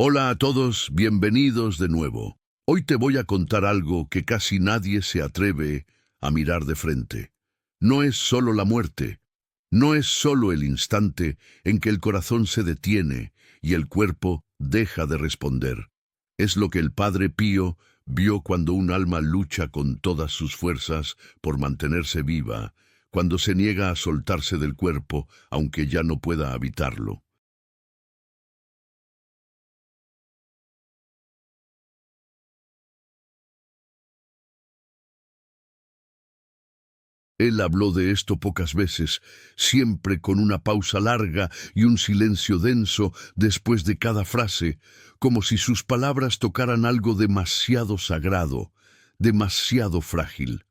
Hola a todos, bienvenidos de nuevo. Hoy te voy a contar algo que casi nadie se atreve a mirar de frente. No es solo la muerte, no es solo el instante en que el corazón se detiene y el cuerpo deja de responder. Es lo que el Padre Pío vio cuando un alma lucha con todas sus fuerzas por mantenerse viva, cuando se niega a soltarse del cuerpo aunque ya no pueda habitarlo. Él habló de esto pocas veces, siempre con una pausa larga y un silencio denso después de cada frase, como si sus palabras tocaran algo demasiado sagrado, demasiado frágil.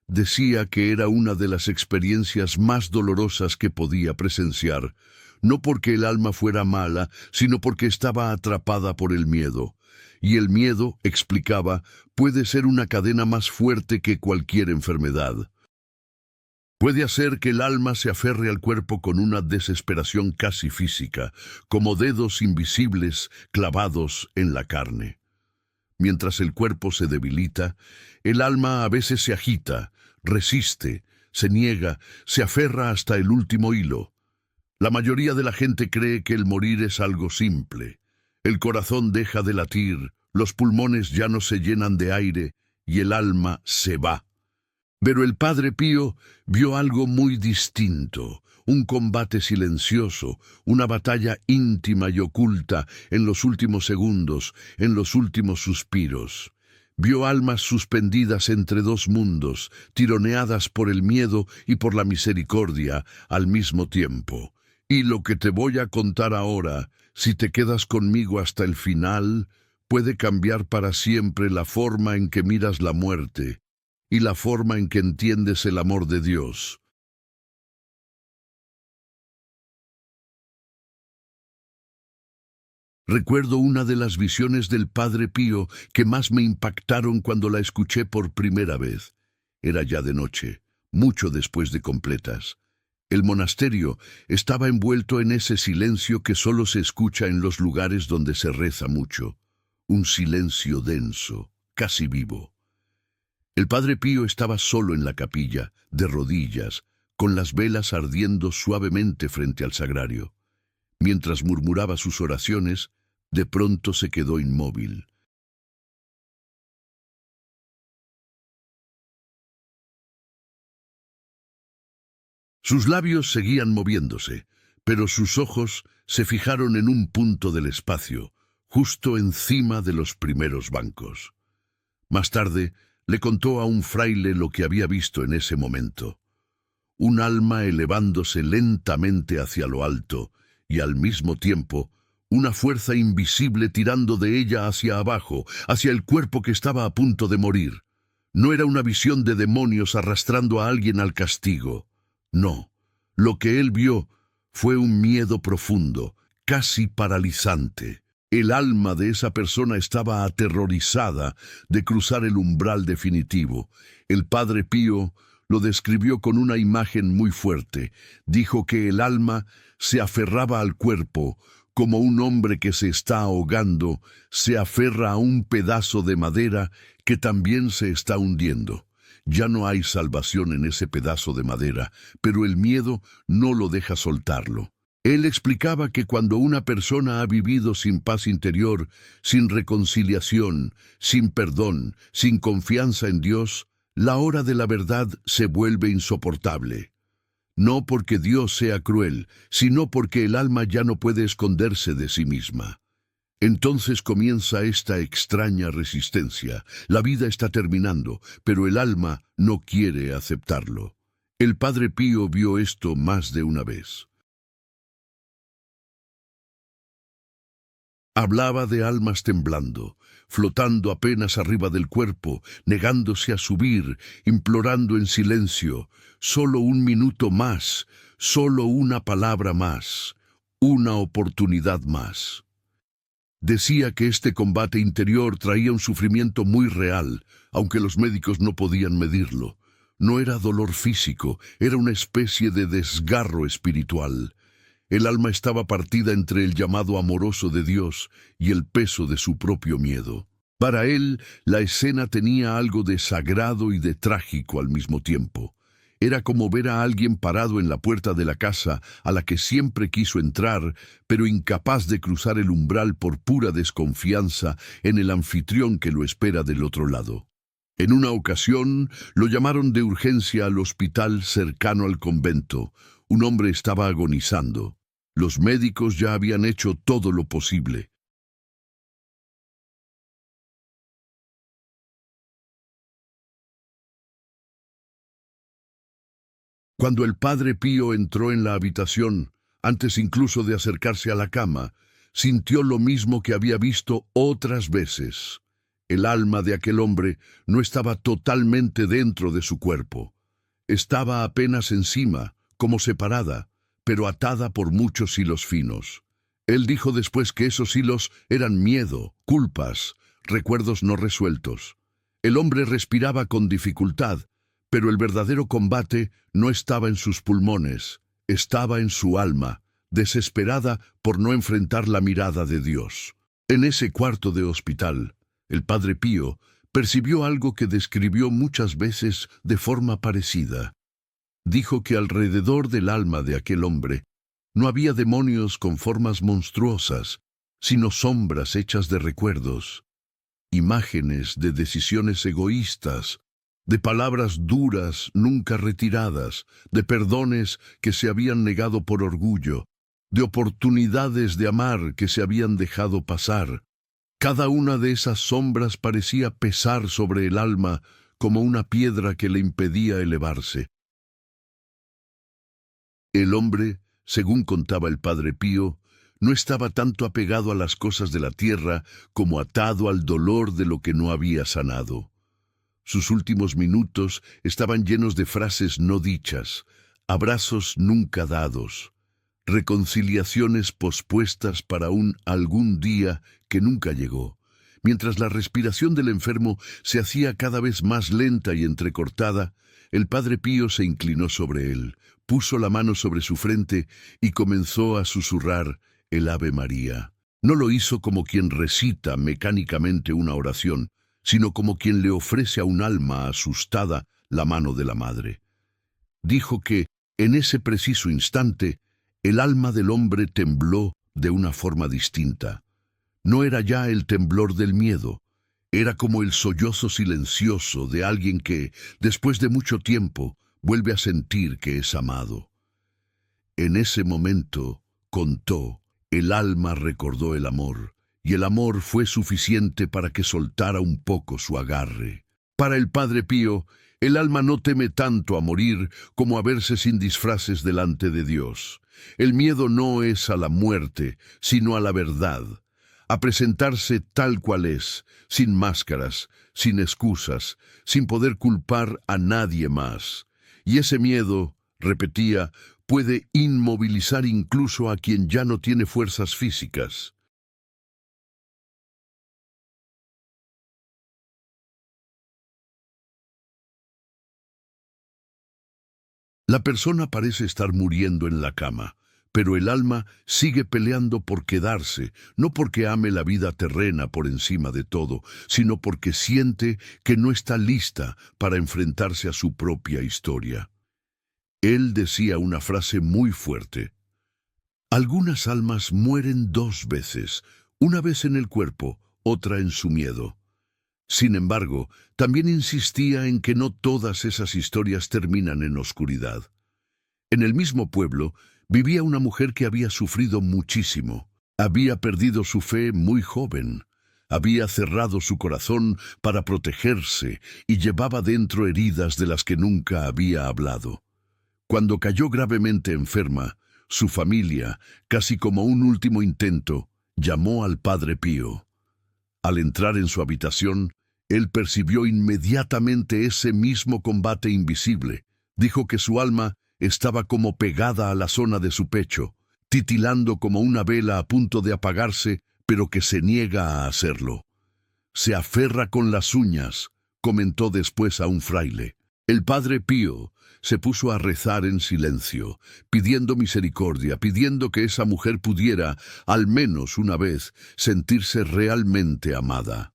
Decía que era una de las experiencias más dolorosas que podía presenciar, no porque el alma fuera mala, sino porque estaba atrapada por el miedo. Y el miedo, explicaba, puede ser una cadena más fuerte que cualquier enfermedad. Puede hacer que el alma se aferre al cuerpo con una desesperación casi física, como dedos invisibles clavados en la carne. Mientras el cuerpo se debilita, el alma a veces se agita, resiste, se niega, se aferra hasta el último hilo. La mayoría de la gente cree que el morir es algo simple. El corazón deja de latir, los pulmones ya no se llenan de aire y el alma se va. Pero el Padre Pío vio algo muy distinto, un combate silencioso, una batalla íntima y oculta en los últimos segundos, en los últimos suspiros. Vio almas suspendidas entre dos mundos, tironeadas por el miedo y por la misericordia al mismo tiempo. Y lo que te voy a contar ahora, si te quedas conmigo hasta el final, puede cambiar para siempre la forma en que miras la muerte y la forma en que entiendes el amor de Dios. Recuerdo una de las visiones del Padre Pío que más me impactaron cuando la escuché por primera vez. Era ya de noche, mucho después de completas. El monasterio estaba envuelto en ese silencio que solo se escucha en los lugares donde se reza mucho. Un silencio denso, casi vivo. El Padre Pío estaba solo en la capilla, de rodillas, con las velas ardiendo suavemente frente al sagrario. Mientras murmuraba sus oraciones, de pronto se quedó inmóvil. Sus labios seguían moviéndose, pero sus ojos se fijaron en un punto del espacio, justo encima de los primeros bancos. Más tarde, le contó a un fraile lo que había visto en ese momento. Un alma elevándose lentamente hacia lo alto y al mismo tiempo una fuerza invisible tirando de ella hacia abajo, hacia el cuerpo que estaba a punto de morir. No era una visión de demonios arrastrando a alguien al castigo. No, lo que él vio fue un miedo profundo, casi paralizante. El alma de esa persona estaba aterrorizada de cruzar el umbral definitivo. El Padre Pío lo describió con una imagen muy fuerte. Dijo que el alma se aferraba al cuerpo, como un hombre que se está ahogando se aferra a un pedazo de madera que también se está hundiendo. Ya no hay salvación en ese pedazo de madera, pero el miedo no lo deja soltarlo. Él explicaba que cuando una persona ha vivido sin paz interior, sin reconciliación, sin perdón, sin confianza en Dios, la hora de la verdad se vuelve insoportable. No porque Dios sea cruel, sino porque el alma ya no puede esconderse de sí misma. Entonces comienza esta extraña resistencia. La vida está terminando, pero el alma no quiere aceptarlo. El Padre Pío vio esto más de una vez. Hablaba de almas temblando, flotando apenas arriba del cuerpo, negándose a subir, implorando en silencio, solo un minuto más, solo una palabra más, una oportunidad más. Decía que este combate interior traía un sufrimiento muy real, aunque los médicos no podían medirlo. No era dolor físico, era una especie de desgarro espiritual. El alma estaba partida entre el llamado amoroso de Dios y el peso de su propio miedo. Para él, la escena tenía algo de sagrado y de trágico al mismo tiempo. Era como ver a alguien parado en la puerta de la casa a la que siempre quiso entrar, pero incapaz de cruzar el umbral por pura desconfianza en el anfitrión que lo espera del otro lado. En una ocasión, lo llamaron de urgencia al hospital cercano al convento. Un hombre estaba agonizando. Los médicos ya habían hecho todo lo posible. Cuando el padre Pío entró en la habitación, antes incluso de acercarse a la cama, sintió lo mismo que había visto otras veces. El alma de aquel hombre no estaba totalmente dentro de su cuerpo. Estaba apenas encima, como separada, pero atada por muchos hilos finos. Él dijo después que esos hilos eran miedo, culpas, recuerdos no resueltos. El hombre respiraba con dificultad, pero el verdadero combate no estaba en sus pulmones, estaba en su alma, desesperada por no enfrentar la mirada de Dios. En ese cuarto de hospital, el padre Pío percibió algo que describió muchas veces de forma parecida. Dijo que alrededor del alma de aquel hombre no había demonios con formas monstruosas, sino sombras hechas de recuerdos, imágenes de decisiones egoístas, de palabras duras nunca retiradas, de perdones que se habían negado por orgullo, de oportunidades de amar que se habían dejado pasar. Cada una de esas sombras parecía pesar sobre el alma como una piedra que le impedía elevarse. El hombre, según contaba el padre Pío, no estaba tanto apegado a las cosas de la tierra como atado al dolor de lo que no había sanado. Sus últimos minutos estaban llenos de frases no dichas, abrazos nunca dados, reconciliaciones pospuestas para un algún día que nunca llegó. Mientras la respiración del enfermo se hacía cada vez más lenta y entrecortada, el padre Pío se inclinó sobre él, puso la mano sobre su frente y comenzó a susurrar el Ave María. No lo hizo como quien recita mecánicamente una oración, sino como quien le ofrece a un alma asustada la mano de la madre. Dijo que, en ese preciso instante, el alma del hombre tembló de una forma distinta. No era ya el temblor del miedo, era como el sollozo silencioso de alguien que, después de mucho tiempo, vuelve a sentir que es amado. En ese momento, contó, el alma recordó el amor, y el amor fue suficiente para que soltara un poco su agarre. Para el padre Pío, el alma no teme tanto a morir como a verse sin disfraces delante de Dios. El miedo no es a la muerte, sino a la verdad, a presentarse tal cual es, sin máscaras, sin excusas, sin poder culpar a nadie más. Y ese miedo, repetía, puede inmovilizar incluso a quien ya no tiene fuerzas físicas. La persona parece estar muriendo en la cama, pero el alma sigue peleando por quedarse, no porque ame la vida terrena por encima de todo, sino porque siente que no está lista para enfrentarse a su propia historia. Él decía una frase muy fuerte. Algunas almas mueren dos veces, una vez en el cuerpo, otra en su miedo. Sin embargo, también insistía en que no todas esas historias terminan en oscuridad. En el mismo pueblo vivía una mujer que había sufrido muchísimo. Había perdido su fe muy joven. Había cerrado su corazón para protegerse y llevaba dentro heridas de las que nunca había hablado. Cuando cayó gravemente enferma, su familia, casi como un último intento, llamó al padre Pío. Al entrar en su habitación, él percibió inmediatamente ese mismo combate invisible. Dijo que su alma estaba como pegada a la zona de su pecho, titilando como una vela a punto de apagarse, pero que se niega a hacerlo. Se aferra con las uñas, comentó después a un fraile. El padre Pío se puso a rezar en silencio, pidiendo misericordia, pidiendo que esa mujer pudiera, al menos una vez, sentirse realmente amada.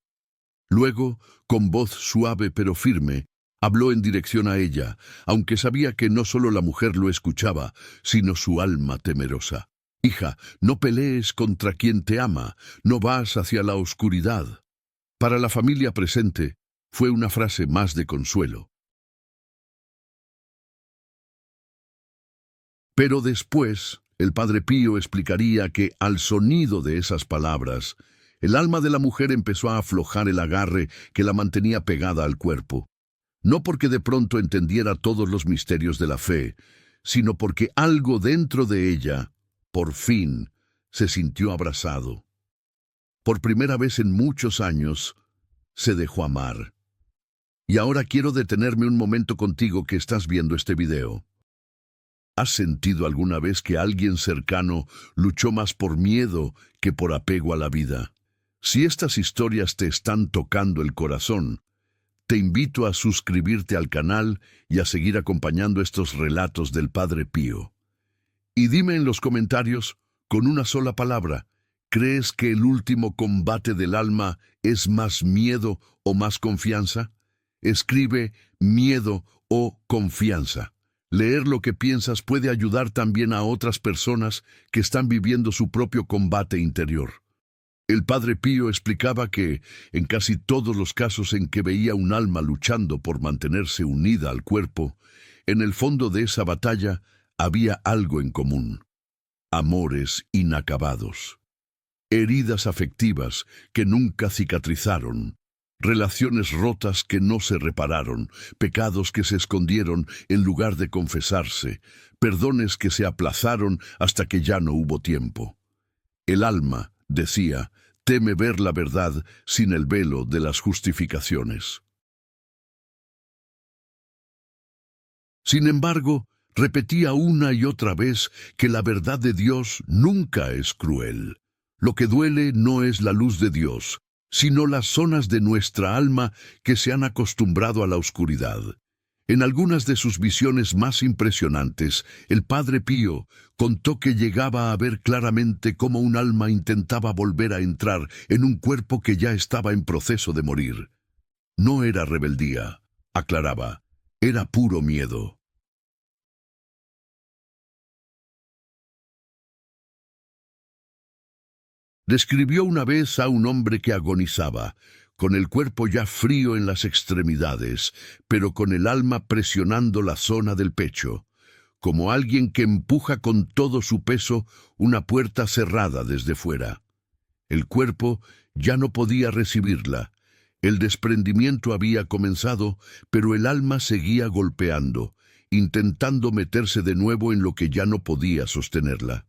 Luego, con voz suave pero firme, habló en dirección a ella, aunque sabía que no solo la mujer lo escuchaba, sino su alma temerosa. Hija, no pelees contra quien te ama, no vas hacia la oscuridad. Para la familia presente, fue una frase más de consuelo. Pero después, el padre Pío explicaría que, al sonido de esas palabras, el alma de la mujer empezó a aflojar el agarre que la mantenía pegada al cuerpo. No porque de pronto entendiera todos los misterios de la fe, sino porque algo dentro de ella, por fin, se sintió abrazado. Por primera vez en muchos años, se dejó amar. Y ahora quiero detenerme un momento contigo que estás viendo este video. ¿Has sentido alguna vez que alguien cercano luchó más por miedo que por apego a la vida? Si estas historias te están tocando el corazón, te invito a suscribirte al canal y a seguir acompañando estos relatos del Padre Pío. Y dime en los comentarios, con una sola palabra, ¿crees que el último combate del alma es más miedo o más confianza? Escribe miedo o confianza. Leer lo que piensas puede ayudar también a otras personas que están viviendo su propio combate interior. El padre Pío explicaba que, en casi todos los casos en que veía un alma luchando por mantenerse unida al cuerpo, en el fondo de esa batalla había algo en común: amores inacabados, heridas afectivas que nunca cicatrizaron, relaciones rotas que no se repararon, pecados que se escondieron en lugar de confesarse, perdones que se aplazaron hasta que ya no hubo tiempo. El alma, decía, teme ver la verdad sin el velo de las justificaciones. Sin embargo, repetía una y otra vez que la verdad de Dios nunca es cruel. Lo que duele no es la luz de Dios, sino las zonas de nuestra alma que se han acostumbrado a la oscuridad. En algunas de sus visiones más impresionantes, el padre Pío contó que llegaba a ver claramente cómo un alma intentaba volver a entrar en un cuerpo que ya estaba en proceso de morir. No era rebeldía, aclaraba, era puro miedo. Describió una vez a un hombre que agonizaba, con el cuerpo ya frío en las extremidades, pero con el alma presionando la zona del pecho, como alguien que empuja con todo su peso una puerta cerrada desde fuera. El cuerpo ya no podía recibirla. El desprendimiento había comenzado, pero el alma seguía golpeando, intentando meterse de nuevo en lo que ya no podía sostenerla.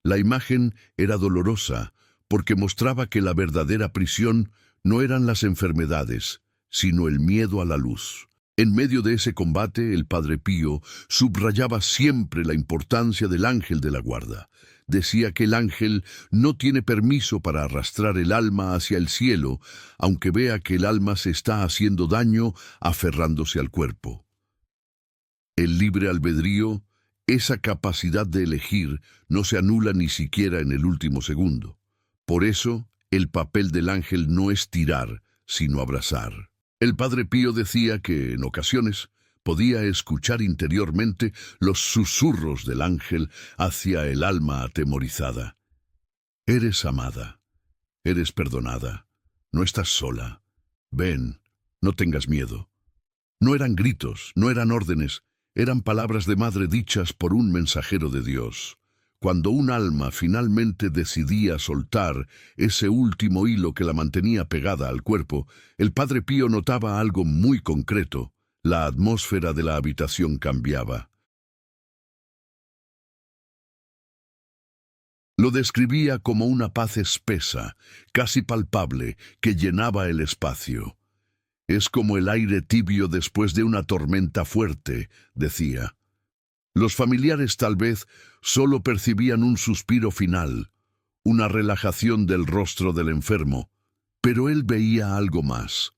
La imagen era dolorosa, porque mostraba que la verdadera prisión no eran las enfermedades, sino el miedo a la luz. En medio de ese combate, el padre Pío subrayaba siempre la importancia del ángel de la guarda. Decía que el ángel no tiene permiso para arrastrar el alma hacia el cielo, aunque vea que el alma se está haciendo daño aferrándose al cuerpo. El libre albedrío, esa capacidad de elegir, no se anula ni siquiera en el último segundo. Por eso, el papel del ángel no es tirar, sino abrazar. El padre Pío decía que, en ocasiones, podía escuchar interiormente los susurros del ángel hacia el alma atemorizada. Eres amada, eres perdonada, no estás sola. Ven, no tengas miedo. No eran gritos, no eran órdenes, eran palabras de madre dichas por un mensajero de Dios. Cuando un alma finalmente decidía soltar ese último hilo que la mantenía pegada al cuerpo, el padre Pío notaba algo muy concreto: la atmósfera de la habitación cambiaba. Lo describía como una paz espesa, casi palpable, que llenaba el espacio. Es como el aire tibio después de una tormenta fuerte, decía. Los familiares tal vez solo percibían un suspiro final, una relajación del rostro del enfermo, pero él veía algo más.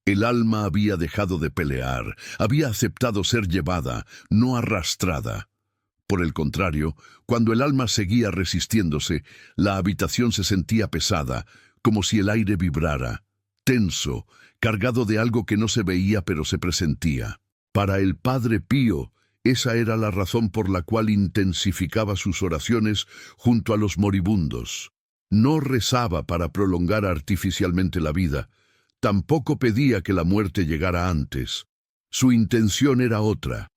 El alma había dejado de pelear, había aceptado ser llevada, no arrastrada. Por el contrario, cuando el alma seguía resistiéndose, la habitación se sentía pesada, como si el aire vibrara, tenso, cargado de algo que no se veía pero se presentía. Para el Padre Pío, esa era la razón por la cual intensificaba sus oraciones junto a los moribundos. No rezaba para prolongar artificialmente la vida, tampoco pedía que la muerte llegara antes. Su intención era otra: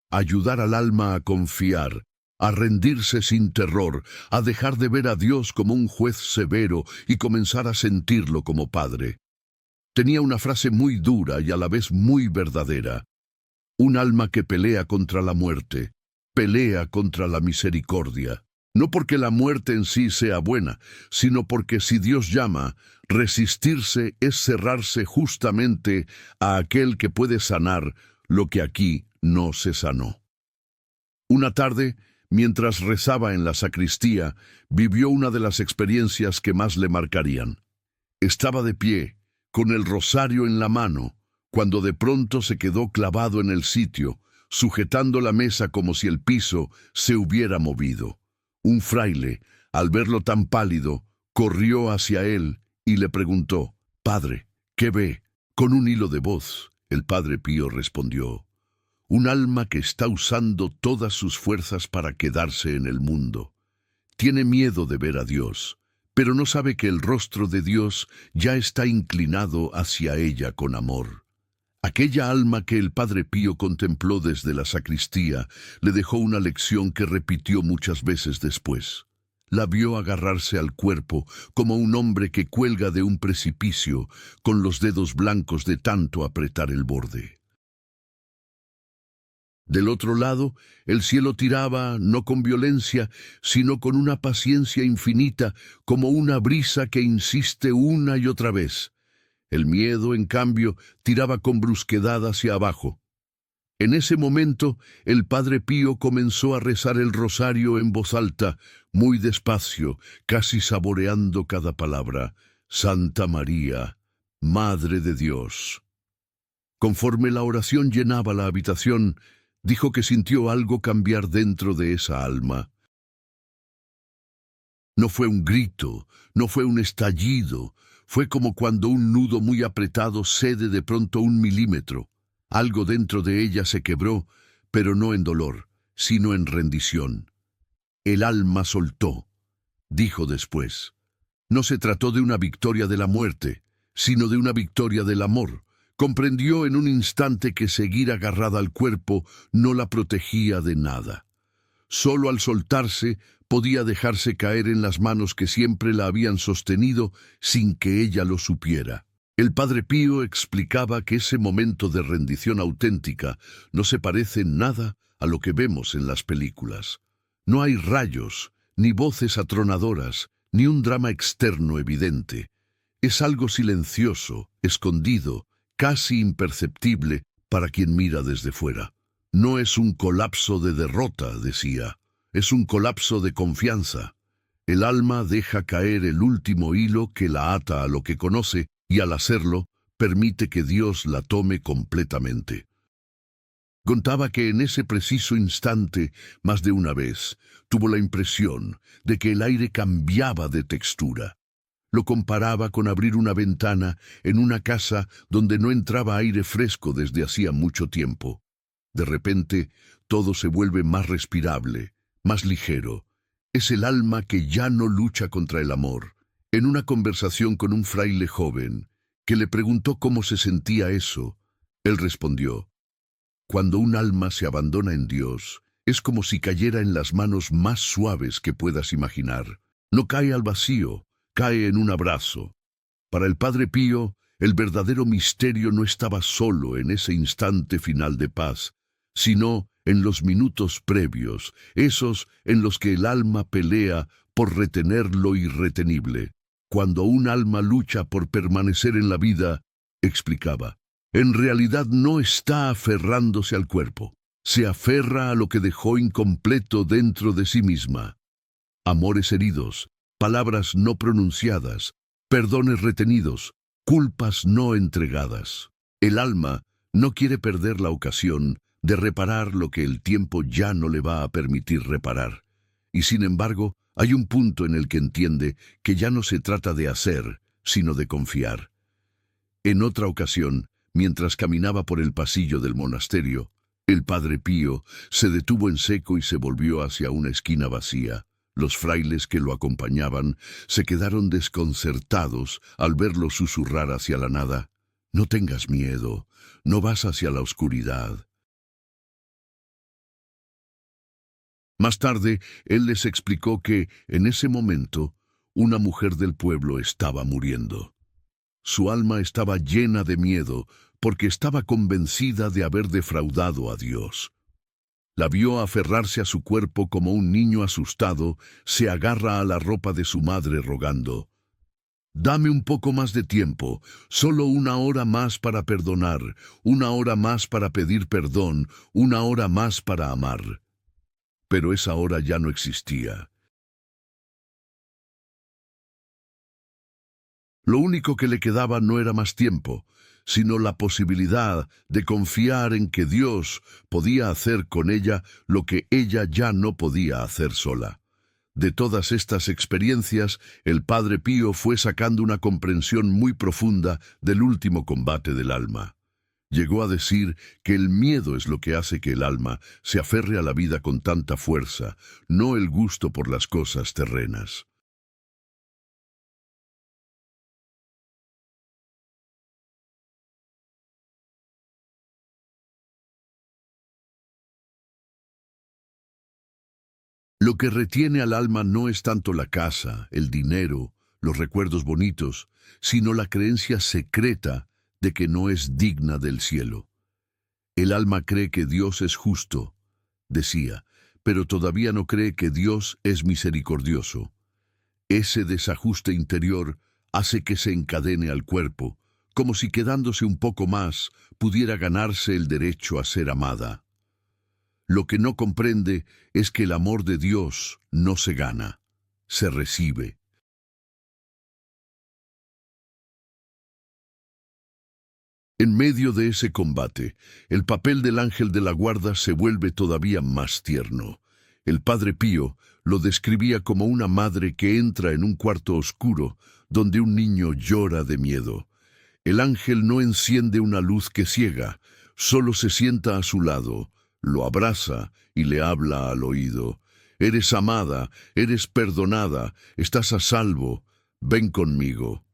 ayudar al alma a confiar, a rendirse sin terror, a dejar de ver a Dios como un juez severo y comenzar a sentirlo como Padre. Tenía una frase muy dura y a la vez muy verdadera: un alma que pelea contra la muerte, pelea contra la misericordia. No porque la muerte en sí sea buena, sino porque si Dios llama, resistirse es cerrarse justamente a aquel que puede sanar lo que aquí no se sanó. Una tarde, mientras rezaba en la sacristía, vivió una de las experiencias que más le marcarían. Estaba de pie, con el rosario en la mano, cuando de pronto se quedó clavado en el sitio, sujetando la mesa como si el piso se hubiera movido. Un fraile, al verlo tan pálido, corrió hacia él y le preguntó: «Padre, ¿qué ve?». Con un hilo de voz, el Padre Pío respondió: «Un alma que está usando todas sus fuerzas para quedarse en el mundo. Tiene miedo de ver a Dios, pero no sabe que el rostro de Dios ya está inclinado hacia ella con amor». Aquella alma que el Padre Pío contempló desde la sacristía le dejó una lección que repitió muchas veces después. La vio agarrarse al cuerpo como un hombre que cuelga de un precipicio con los dedos blancos de tanto apretar el borde. Del otro lado, el cielo tiraba, no con violencia, sino con una paciencia infinita, como una brisa que insiste una y otra vez. El miedo, en cambio, tiraba con brusquedad hacia abajo. En ese momento, el Padre Pío comenzó a rezar el rosario en voz alta, muy despacio, casi saboreando cada palabra: «Santa María, Madre de Dios». Conforme la oración llenaba la habitación, dijo que sintió algo cambiar dentro de esa alma. No fue un grito, no fue un estallido, fue como cuando un nudo muy apretado cede de pronto 1 milímetro. Algo dentro de ella se quebró, pero no en dolor, sino en rendición. El alma soltó. Dijo después: «No se trató de una victoria de la muerte, sino de una victoria del amor». Comprendió en un instante que seguir agarrada al cuerpo no la protegía de nada. Solo al soltarse podía dejarse caer en las manos que siempre la habían sostenido sin que ella lo supiera. El Padre Pío explicaba que ese momento de rendición auténtica no se parece en nada a lo que vemos en las películas. No hay rayos, ni voces atronadoras, ni un drama externo evidente. Es algo silencioso, escondido, casi imperceptible para quien mira desde fuera. No es un colapso de derrota, decía, es un colapso de confianza. El alma deja caer el último hilo que la ata a lo que conoce y al hacerlo permite que Dios la tome completamente. Contaba que en ese preciso instante, más de una vez, tuvo la impresión de que el aire cambiaba de textura. Lo comparaba con abrir una ventana en una casa donde no entraba aire fresco desde hacía mucho tiempo. De repente, todo se vuelve más respirable, más ligero. Es el alma que ya no lucha contra el amor. En una conversación con un fraile joven, que le preguntó cómo se sentía eso, él respondió: «Cuando un alma se abandona en Dios, es como si cayera en las manos más suaves que puedas imaginar. No cae al vacío, cae en un abrazo». Para el Padre Pío, el verdadero misterio no estaba solo en ese instante final de paz, sino en los minutos previos, esos en los que el alma pelea por retener lo irretenible. Cuando un alma lucha por permanecer en la vida, explicaba, en realidad no está aferrándose al cuerpo, se aferra a lo que dejó incompleto dentro de sí misma. Amores heridos, palabras no pronunciadas, perdones retenidos, culpas no entregadas. El alma no quiere perder la ocasión de reparar lo que el tiempo ya no le va a permitir reparar. Y sin embargo, hay un punto en el que entiende que ya no se trata de hacer, sino de confiar. En otra ocasión, mientras caminaba por el pasillo del monasterio, el padre Pío se detuvo en seco y se volvió hacia una esquina vacía. Los frailes que lo acompañaban se quedaron desconcertados al verlo susurrar hacia la nada. «No tengas miedo, no vas hacia la oscuridad». Más tarde, él les explicó que, en ese momento, una mujer del pueblo estaba muriendo. Su alma estaba llena de miedo porque estaba convencida de haber defraudado a Dios. La vio aferrarse a su cuerpo como un niño asustado se agarra a la ropa de su madre rogando: «Dame un poco más de tiempo, solo una hora más para perdonar, una hora más para pedir perdón, una hora más para amar». Pero esa hora ya no existía. Lo único que le quedaba no era más tiempo, sino la posibilidad de confiar en que Dios podía hacer con ella lo que ella ya no podía hacer sola. De todas estas experiencias, el Padre Pío fue sacando una comprensión muy profunda del último combate del alma. Llegó a decir que el miedo es lo que hace que el alma se aferre a la vida con tanta fuerza, no el gusto por las cosas terrenas. Lo que retiene al alma no es tanto la casa, el dinero, los recuerdos bonitos, sino la creencia secreta de que no es digna del cielo. El alma cree que Dios es justo, decía, pero todavía no cree que Dios es misericordioso. Ese desajuste interior hace que se encadene al cuerpo, como si quedándose un poco más pudiera ganarse el derecho a ser amada. Lo que no comprende es que el amor de Dios no se gana, se recibe. En medio de ese combate, el papel del ángel de la guarda se vuelve todavía más tierno. El Padre Pío lo describía como una madre que entra en un cuarto oscuro donde un niño llora de miedo. El ángel no enciende una luz que ciega, solo se sienta a su lado, lo abraza y le habla al oído. «Eres amada, eres perdonada, estás a salvo, ven conmigo».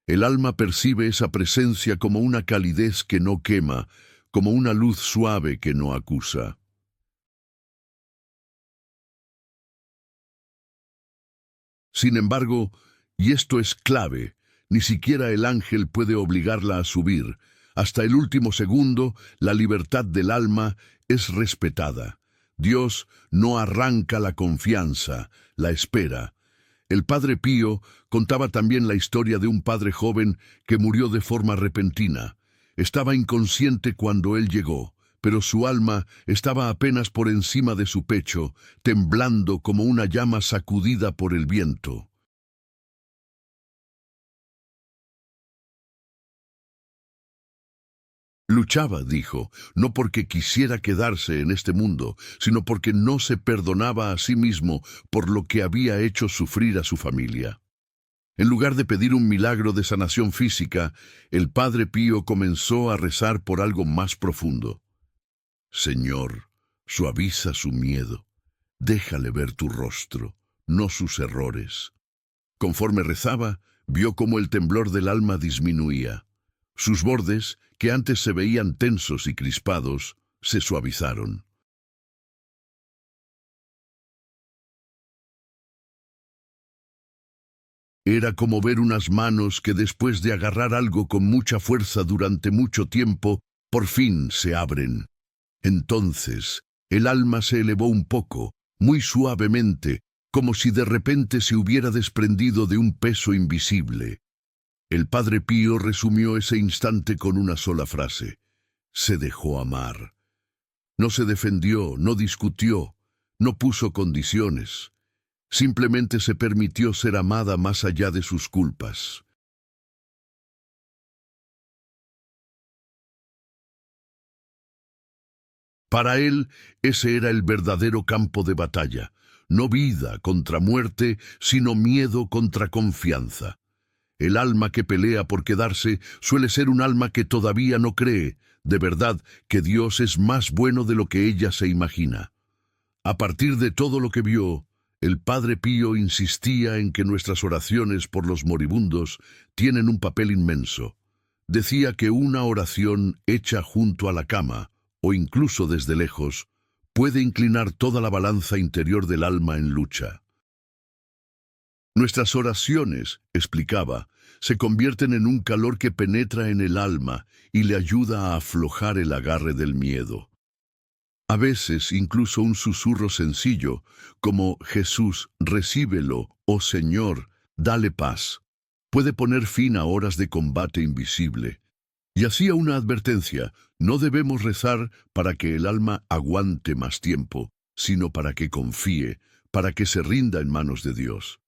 El alma percibe esa presencia como una calidez que no quema, como una luz suave que no acusa. Sin embargo, y esto es clave, ni siquiera el ángel puede obligarla a subir. Hasta el último segundo, la libertad del alma es respetada. Dios no arranca la confianza, la espera. El Padre Pío contaba también la historia de un padre joven que murió de forma repentina. Estaba inconsciente cuando él llegó, pero su alma estaba apenas por encima de su pecho, temblando como una llama sacudida por el viento. Luchaba, dijo, no porque quisiera quedarse en este mundo, sino porque no se perdonaba a sí mismo por lo que había hecho sufrir a su familia. En lugar de pedir un milagro de sanación física, el Padre Pío comenzó a rezar por algo más profundo. Señor, suaviza su miedo, déjale ver tu rostro, no sus errores. Conforme rezaba, vio cómo el temblor del alma disminuía. Sus bordes, que antes se veían tensos y crispados, se suavizaron. Era como ver unas manos que después de agarrar algo con mucha fuerza durante mucho tiempo, por fin se abren. Entonces, el alma se elevó un poco, muy suavemente, como si de repente se hubiera desprendido de un peso invisible. El Padre Pío resumió ese instante con una sola frase: se dejó amar. No se defendió, no discutió, no puso condiciones. Simplemente se permitió ser amada más allá de sus culpas. Para él, ese era el verdadero campo de batalla. No vida contra muerte, sino miedo contra confianza. El alma que pelea por quedarse suele ser un alma que todavía no cree, de verdad, que Dios es más bueno de lo que ella se imagina. A partir de todo lo que vio, el Padre Pío insistía en que nuestras oraciones por los moribundos tienen un papel inmenso. Decía que una oración hecha junto a la cama, o incluso desde lejos, puede inclinar toda la balanza interior del alma en lucha. Nuestras oraciones, explicaba, se convierten en un calor que penetra en el alma y le ayuda a aflojar el agarre del miedo. A veces incluso un susurro sencillo, como Jesús, recíbelo, oh Señor, dale paz, puede poner fin a horas de combate invisible. Y hacía una advertencia: no debemos rezar para que el alma aguante más tiempo, sino para que confíe, para que se rinda en manos de Dios.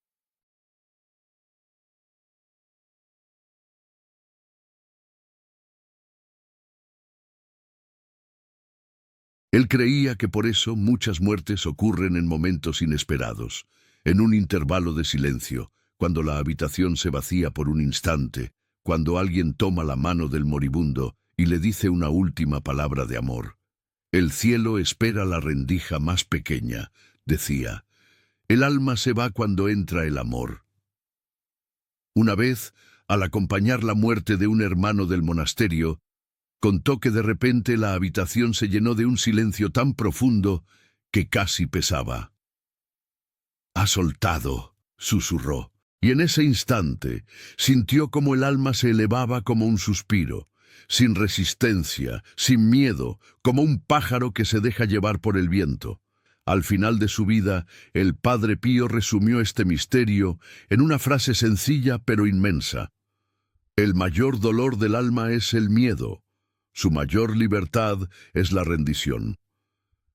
Él creía que por eso muchas muertes ocurren en momentos inesperados, en un intervalo de silencio, cuando la habitación se vacía por un instante, cuando alguien toma la mano del moribundo y le dice una última palabra de amor. El cielo espera la rendija más pequeña, decía. El alma se va cuando entra el amor. Una vez, al acompañar la muerte de un hermano del monasterio, contó que de repente la habitación se llenó de un silencio tan profundo que casi pesaba. «Ha soltado», susurró, y en ese instante sintió como el alma se elevaba como un suspiro, sin resistencia, sin miedo, como un pájaro que se deja llevar por el viento. Al final de su vida, el Padre Pío resumió este misterio en una frase sencilla pero inmensa. El mayor dolor del alma es el miedo. Su mayor libertad es la rendición.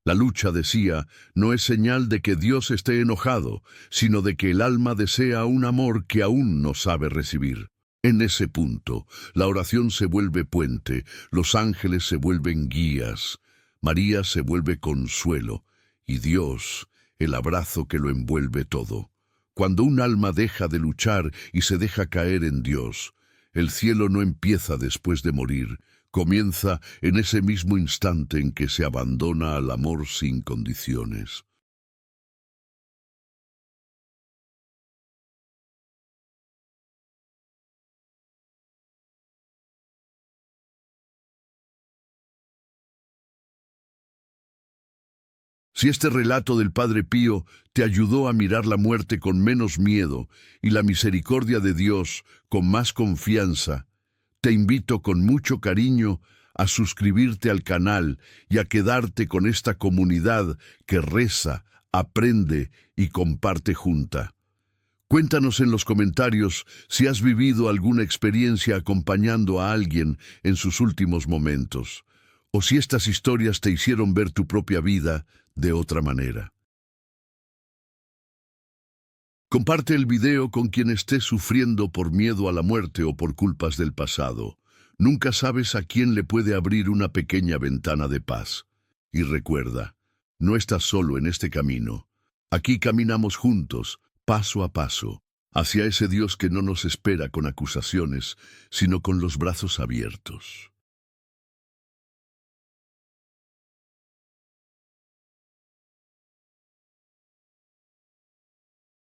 La lucha, decía, no es señal de que Dios esté enojado, sino de que el alma desea un amor que aún no sabe recibir. En ese punto, la oración se vuelve puente, los ángeles se vuelven guías, María se vuelve consuelo, y Dios, el abrazo que lo envuelve todo. Cuando un alma deja de luchar y se deja caer en Dios, el cielo no empieza después de morir, comienza en ese mismo instante en que se abandona al amor sin condiciones. Si este relato del Padre Pío te ayudó a mirar la muerte con menos miedo y la misericordia de Dios con más confianza, te invito con mucho cariño a suscribirte al canal y a quedarte con esta comunidad que reza, aprende y comparte junta. Cuéntanos en los comentarios si has vivido alguna experiencia acompañando a alguien en sus últimos momentos, o si estas historias te hicieron ver tu propia vida de otra manera. Comparte el video con quien esté sufriendo por miedo a la muerte o por culpas del pasado. Nunca sabes a quién le puede abrir una pequeña ventana de paz. Y recuerda, no estás solo en este camino. Aquí caminamos juntos, paso a paso, hacia ese Dios que no nos espera con acusaciones, sino con los brazos abiertos.